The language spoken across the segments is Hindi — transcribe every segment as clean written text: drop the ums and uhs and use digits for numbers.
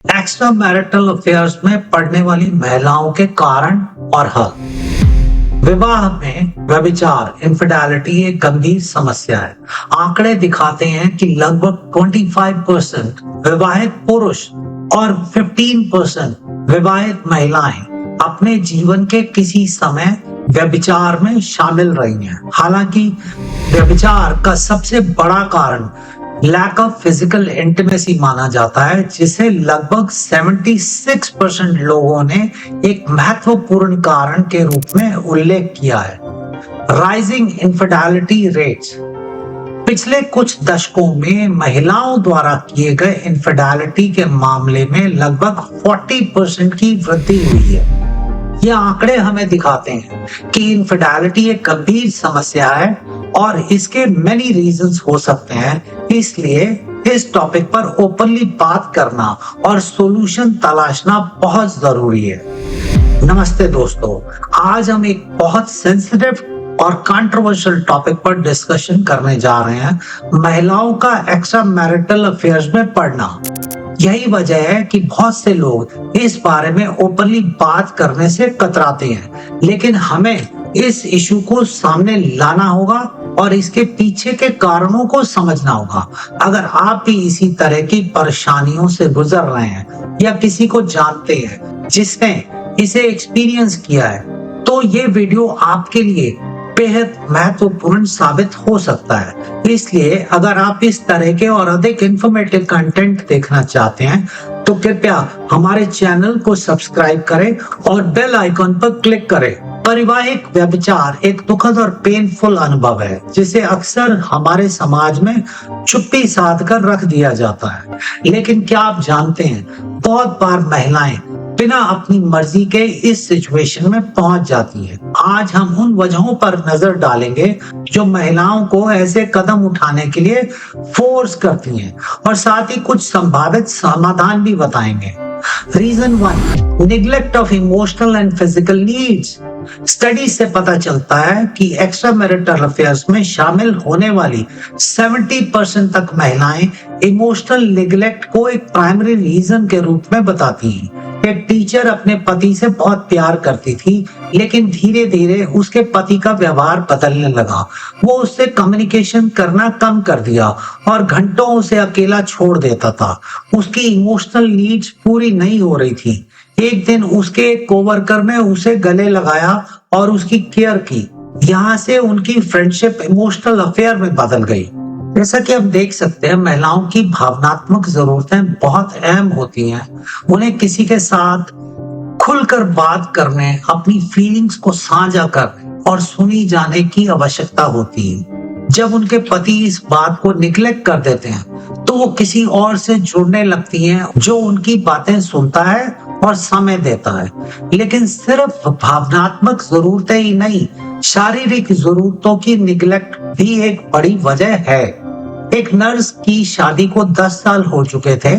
एक्स्ट्रा मैरिटल अफेयर्स में पड़ने वाली महिलाओं के कारण और हल। विवाह में व्यभिचार इनफिडेलिटी एक गंभीर समस्या है। आंकड़े दिखाते हैं कि लगभग 25% विवाहित पुरुष और 15% विवाहित महिलाएं अपने जीवन के किसी समय व्यभिचार में शामिल रही हैं। हालांकि व्यभिचार का सबसे बड़ा कारण लैक ऑफ फिजिकल इंटीमेसी माना जाता है, जिसे लगभग 76% लोगों ने एक महत्वपूर्ण कारण के रूप में उल्लेख किया है। Rising infidelity rates. पिछले कुछ दशकों में महिलाओं द्वारा किए गए इनफिडेलिटी के मामले में लगभग 40% की वृद्धि हुई है। ये आंकड़े हमें दिखाते हैं कि इनफिडेलिटी एक गंभीर समस्या है और इसके मेनी रीजंस हो सकते हैं। इसलिए इस टॉपिक पर ओपनली बात करना और सॉल्यूशन तलाशना बहुत जरूरी है। नमस्ते दोस्तों, आज हम एक बहुत सेंसिटिव और कंट्रोवर्शियल टॉपिक पर डिस्कशन करने जा रहे हैं, महिलाओं का एक्स्ट्रा मैरिटल अफेयर्स में पड़ना। यही वजह है कि बहुत से लोग इस बारे में ओपनली बात करने से कतराते हैं, लेकिन हमें इस इशू को सामने लाना होगा और इसके पीछे के कारणों को समझना होगा। अगर आप भी इसी तरह की परेशानियों से गुजर रहे हैं या किसी को जानते हैं जिसने इसे एक्सपीरियंस किया है, तो ये वीडियो आपके लिए बेहद महत्वपूर्ण साबित हो सकता है। इसलिए अगर आप इस तरह के और अधिक इंफॉर्मेटिव कंटेंट देखना चाहते हैं तो कृपया हमारे चैनल को सब्सक्राइब करें और बेल आइकन पर क्लिक करें। पारिवारिक व्यभिचार एक दुखद और पेनफुल अनुभव है, जिसे अक्सर हमारे समाज में चुप्पी साध कर रख दिया जाता है। लेकिन क्या आप जानते हैं, बहुत बार महिलाएं बिना अपनी मर्जी के इस सिचुएशन में पहुंच जाती है। आज हम उन वजहों पर नजर डालेंगे जो महिलाओं को ऐसे कदम उठाने के लिए फोर्स करती हैं और साथ ही कुछ संभावित समाधान भी बताएंगे। Reason 1, neglect of emotional and physical needs. Study से पता चलता है कि एक्स्ट्रा मैरिटल अफेयर्स में शामिल होने वाली 70% तक महिलाएं इमोशनल निग्लेक्ट को एक प्राइमरी रीजन के रूप में बताती हैं। एक टीचर अपने पति से बहुत प्यार करती थी, लेकिन धीरे धीरे उसके पति का व्यवहार बदलने लगा। वो उससे कम्युनिकेशन करना कम कर दिया और घंटों उसे अकेला छोड़ देता था। उसकी इमोशनल नीड्स पूरी नहीं हो रही थी। एक दिन उसके एक कोवर्कर ने उसे गले लगाया और उसकी केयर की। यहाँ से उनकी फ्रेंडशिप इमोशनल अफेयर में बदल गई। जैसा कि हम देख सकते हैं, महिलाओं की भावनात्मक जरूरतें बहुत अहम होती हैं। उन्हें किसी के साथ खुलकर बात करने, अपनी फीलिंग्स को साझा करने और सुनी जाने की आवश्यकता होती है। जब उनके पति इस बात को निग्लेक्ट कर देते हैं तो वो किसी और से जुड़ने लगती हैं जो उनकी बातें सुनता है और समय देता है। लेकिन सिर्फ भावनात्मक जरूरतें ही नहीं, शारीरिक जरूरतों की निग्लेक्ट भी एक बड़ी वजह है। एक नर्स की शादी को 10 साल हो चुके थे।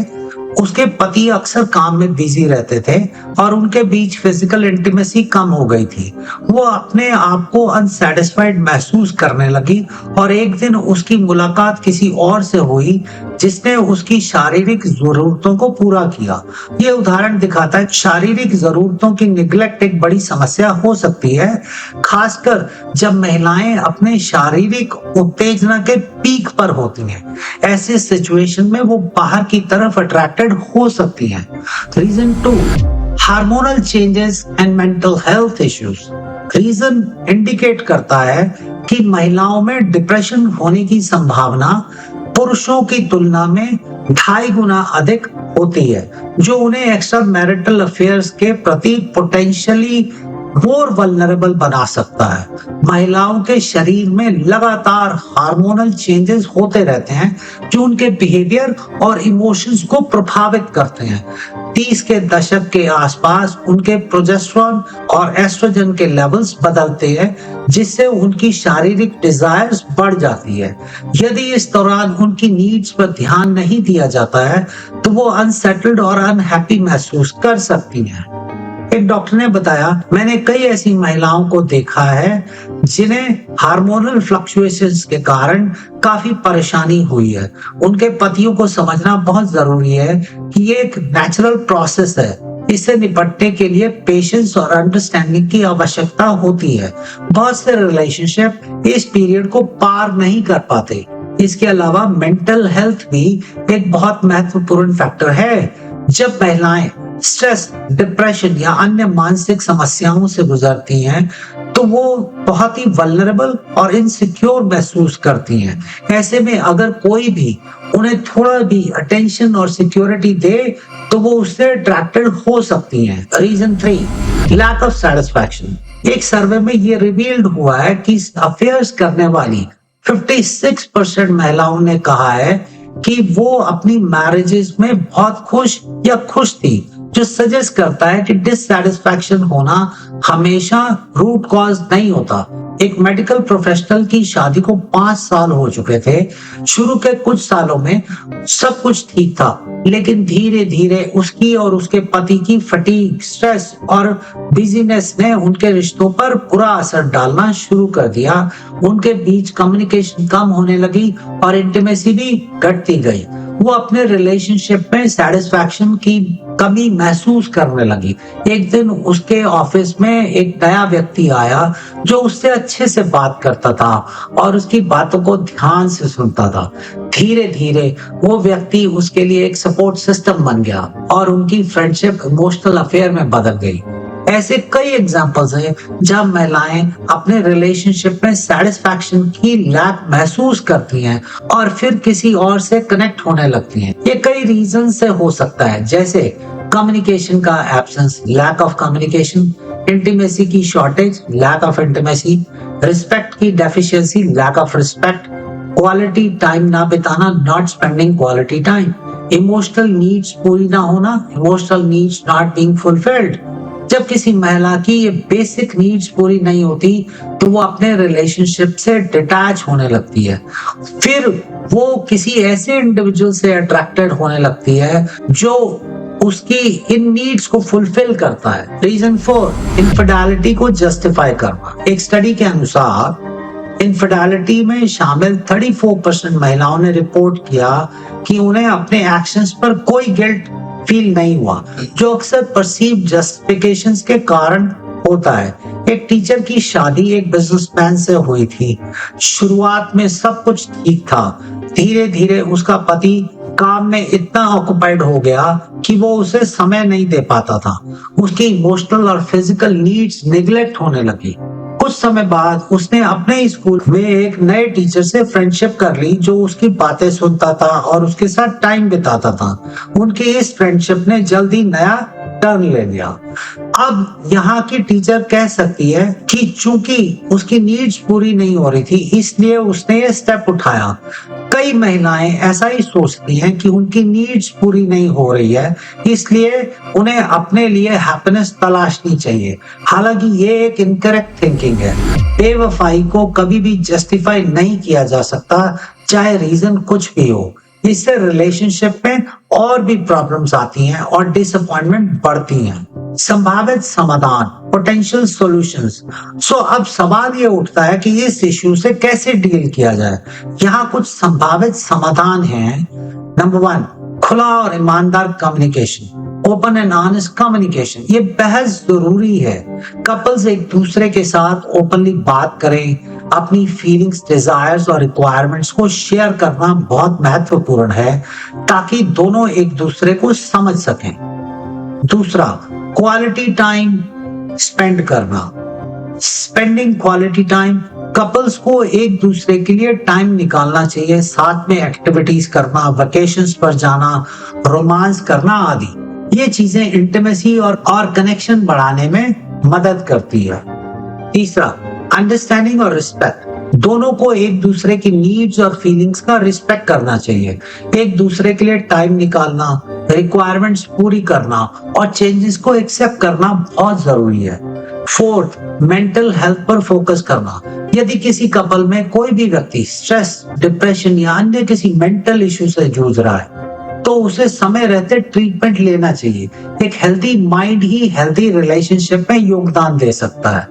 उसके पति अक्सर काम में बिजी रहते थे और उनके बीच फिजिकल इंटीमेसी कम हो गई थी। वो अपने आप को अनसैटिस्फाइड महसूस करने लगी और एक दिन उसकी मुलाकात किसी और से हुई जिसने उसकी शारीरिक जरूरतों को पूरा किया। ये उदाहरण दिखाता है शारीरिक जरूरतों की निग्लेक्ट एक बड़ी समस्या हो सकती है, खासकर जब महिलाएं अपने शारीरिक उत्तेजना के पीक पर होती हैं। ऐसे सिचुएशन में वो बाहर की तरफ अट्रैक्टेड हो सकती हैं। Reason 2, hormonal changes and mental health issues. Reason indicate करता है कि महिलाओं में डिप्रेशन होने की संभावना पुरुषों की तुलना में 2.5 गुना अधिक होती है, जो उन्हें एक्स्ट्रा मैरिटल अफेयर्स के प्रति पोटेंशियली मोर वल्नरेबल बना सकता है। महिलाओं के शरीर में लगातार हार्मोनल चेंजेस होते रहते हैं जो उनके बिहेवियर और इमोशंस को प्रभावित करते हैं। 30 के दशक के आसपास उनके प्रोजेस्टेरॉन और एस्ट्रोजन के लेवल्स बदलते हैं, जिससे उनकी शारीरिक डिजायर्स बढ़ जाती है। यदि इस दौरान उनकी नीड्स पर ध्यान नहीं दिया जाता है तो वो अनसेटल्ड और अनहैप्पी महसूस कर सकती हैं। एक डॉक्टर ने बताया, मैंने कई ऐसी महिलाओं को देखा है जिन्हें हार्मोनल फ्लक्चुएशंस के कारण काफी परेशानी हुई है। उनके पतियों को समझना बहुत जरूरी है कि ये एक नेचुरल प्रोसेस है। इससे निपटने के लिए पेशेंस और अंडरस्टैंडिंग की आवश्यकता होती है। बहुत से रिलेशनशिप इस पीरियड को पार नहीं कर पाते। इसके अलावा मेंटल हेल्थ भी एक बहुत महत्वपूर्ण फैक्टर है। जब महिलाएं स्ट्रेस, डिप्रेशन या अन्य मानसिक समस्याओं से गुजरती हैं, तो वो बहुत ही वल्नरेबल और इनसिक्योर महसूस करती हैं। ऐसे में अगर कोई भी उन्हें थोड़ा भी अटेंशन और सिक्योरिटी दे, तो वो उससे अट्रैक्टेड हो सकती हैं। Reason 3, lack of satisfaction. एक सर्वे में ये रिवील्ड हुआ है कि अफेयर्स करने वाली 56% महिलाओं ने कहा है कि वो अपनी मैरिजेस में बहुत खुश या खुश थी, जो सजेस्ट करता है कि डिससैटिस्फैक्शन होना हमेशा रूट कॉज नहीं होता। एक मेडिकल प्रोफेशनल की शादी को 5 साल हो चुके थे। शुरू के कुछ सालों में सब कुछ ठीक था, लेकिन धीरे धीरे उसकी और उसके पति की फटीग, स्ट्रेस और बिजीनेस ने उनके रिश्तों पर बुरा असर डालना शुरू कर दिया। उनके बीच कम्युनिकेशन कम होने लगी और इंटीमेसी भी घटती गई। वो अपने रिलेशनशिप में सेटिस्फैक्शन की कमी महसूस करने लगी। एक दिन उसके ऑफिस में एक नया व्यक्ति आया जो उससे अच्छे से बात करता था और उसकी बातों को ध्यान से सुनता था। धीरे धीरे वो व्यक्ति उसके लिए एक सपोर्ट सिस्टम बन गया और उनकी फ्रेंडशिप इमोशनल अफेयर में बदल गई। ऐसे कई एग्जाम्पल्स हैं जब महिलाएं अपने रिलेशनशिप में सेटिस्फैक्शन की लैक महसूस करती हैं और फिर किसी और से कनेक्ट होने लगती हैं। ये कई रीजन से हो सकता है, जैसे कम्युनिकेशन का absence, lack of communication, intimacy की shortage, lack of intimacy, respect की deficiency, lack of respect, quality time ना बिताना, not spending quality time, emotional needs पूरी ना होना, emotional needs not being fulfilled. जब किसी महिला की ये बेसिक नीड्स पूरी नहीं होती, तो वो अपने रिलेशनशिप से डिटैच होने लगती है। फिर वो किसी ऐसे इंडिविजुअल से अट्रैक्टेड होने लगती है जो उसकी इन नीड्स को फुलफिल करता है। रीजन 4, इनफिडेलिटी को जस्टिफाई करना। एक स्टडी के अनुसार इनफिडेलिटी में शामिल 34% महिलाओं ने रिपोर्ट किया कि उन्हें अपने एक्शंस पर कोई गिल्ट फील नहीं हुआ, जो अक्सर परसीव जस्टिफिकेशंस के कारण होता है। एक टीचर की शादी एक बिजनेसमैन से हुई थी। शुरुआत में सब कुछ ठीक था। धीरे धीरे उसका पति काम में इतना ऑक्युपाइड हो गया कि वो उसे समय नहीं दे पाता था। उसकी इमोशनल और फिजिकल नीड्स निगलेक्ट होने लगी। कुछ समय बाद उसने अपने स्कूल में एक नए टीचर से फ्रेंडशिप कर ली, जो उसकी बातें सुनता था और उसके साथ टाइम बिताता था। उनकी इस फ्रेंडशिप ने जल्दी नया टर्न ले लिया। अब यहाँ की टीचर कह सकती है कि चूंकि उसकी नीड्स पूरी नहीं हो रही थी, इसलिए उसने ये स्टेप उठाया। कई महिलाएं ऐसा ही सोचती हैं कि उनकी नीड्स पूरी नहीं हो रही है, इसलिए उन्हें अपने लिए हैप्पीनेस तलाशनी चाहिए। हालांकि ये एक इनकरेक्ट थिंकिंग है। बेवफाई को कभी भी जस्टिफाई नहीं किया जा सकता, चाहे रीजन कुछ भी हो। इससे रिलेशनशिप में और भी प्रॉब्लम्स आती हैं और डिसअपॉइंटमेंट बढ़ती हैं। संभावित समाधान, पोटेंशियल सॉल्यूशंस। सो अब सवाल ये उठता है कि इस इश्यू से कैसे डील किया जाए। यहाँ कुछ संभावित समाधान हैं। नंबर 1, खुला और ईमानदार communication, open and honest communication. ये बेहद जरूरी है। कपल्स एक दूसरे के साथ ओपनली बात करें। अपनी फीलिंग्स, डिजायर्स और रिक्वायरमेंट्स को शेयर करना बहुत महत्वपूर्ण है, ताकि दोनों एक दूसरे को समझ सकें। दूसरा, क्वालिटी टाइम स्पेंड करना, स्पेंडिंग क्वालिटी टाइम। कपल्स को एक दूसरे के लिए टाइम निकालना चाहिए, साथ में एक्टिविटीज करना, वेकेशंस पर जाना, रोमांस करना आदि। ये चीजें इंटीमेसी और कनेक्शन बढ़ाने में मदद करती है। तीसरा, अंडरस्टैंडिंग और रिस्पेक्ट। दोनों को एक दूसरे की नीड्स और फीलिंग्स का रिस्पेक्ट करना चाहिए। एक दूसरे के लिए टाइम निकालना, रिक्वायरमेंट्स पूरी करना और चेंजेस को एक्सेप्ट करना बहुत जरूरी है। फोर्थ, मेंटल हेल्थ पर फोकस करना। यदि किसी कपल में कोई भी व्यक्ति स्ट्रेस, डिप्रेशन या अन्य किसी मेंटल इश्यू से जूझ रहा है, तो उसे समय रहते ट्रीटमेंट लेना चाहिए। एक हेल्दी माइंड ही हेल्दी रिलेशनशिप में योगदान दे सकता है।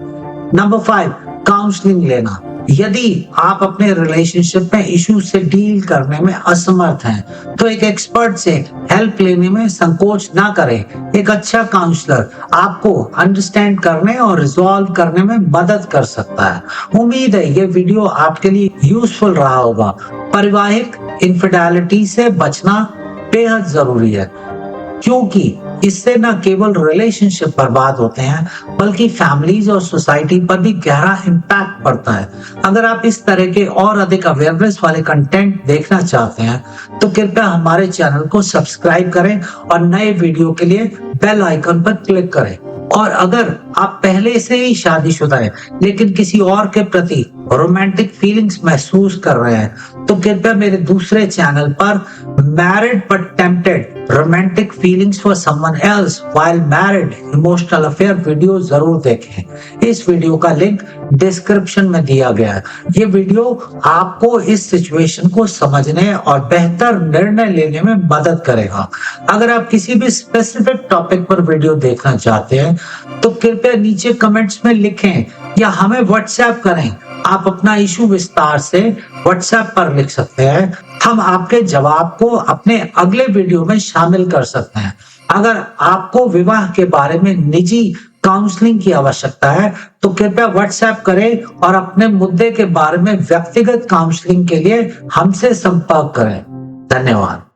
नंबर 5, काउंसलिंग लेना। यदि आप अपने रिलेशनशिप में इशू से डील करने में असमर्थ हैं, तो एक एक्सपर्ट से हेल्प लेने में संकोच ना करें। एक अच्छा काउंसलर आपको अंडरस्टैंड करने और रिजॉल्व करने में मदद कर सकता है। उम्मीद है ये वीडियो आपके लिए यूजफुल रहा होगा। पारिवारिक इनफिडेलिटी से बचना बेहद जरूरी है, क्योंकि इससे न केवल रिलेशनशिप बर्बाद होते हैं बल्कि फैमिलीज और सोसाइटी पर भी गहरा इम्पैक्ट पड़ता है। अगर आप इस तरह के और अधिक अवेयरनेस वाले कंटेंट देखना चाहते हैं तो कृपया हमारे चैनल को सब्सक्राइब करें और नए वीडियो के लिए बेल आइकन पर क्लिक करें। और अगर आप पहले से ही शादीशुदा हैं लेकिन किसी और के प्रति रोमांटिक फीलिंग्स महसूस कर रहे हैं तो कृपया मेरे दूसरे चैनल पर married but tempted romantic feelings for someone else while married emotional affair video जरूर देखें। इस वीडियो का लिंक डिस्क्रिप्शन में दिया गया है। ये वीडियो आपको इस सिचुएशन को समझने और बेहतर निर्णय लेने में मदद करेगा। अगर आप किसी भी स्पेसिफिक टॉपिक पर वीडियो देखना चाहते हैं तो कृपया नीचे कमेंट्स में लिखें या हमें व्हाट्सएप करें। आप अपना इशू विस्तार से व्हाट्सएप पर लिख सकते हैं। हम आपके जवाब को अपने अगले वीडियो में शामिल कर सकते हैं। अगर आपको विवाह के बारे में निजी काउंसलिंग की आवश्यकता है तो कृपया व्हाट्सएप करें और अपने मुद्दे के बारे में व्यक्तिगत काउंसलिंग के लिए हमसे संपर्क करें। धन्यवाद।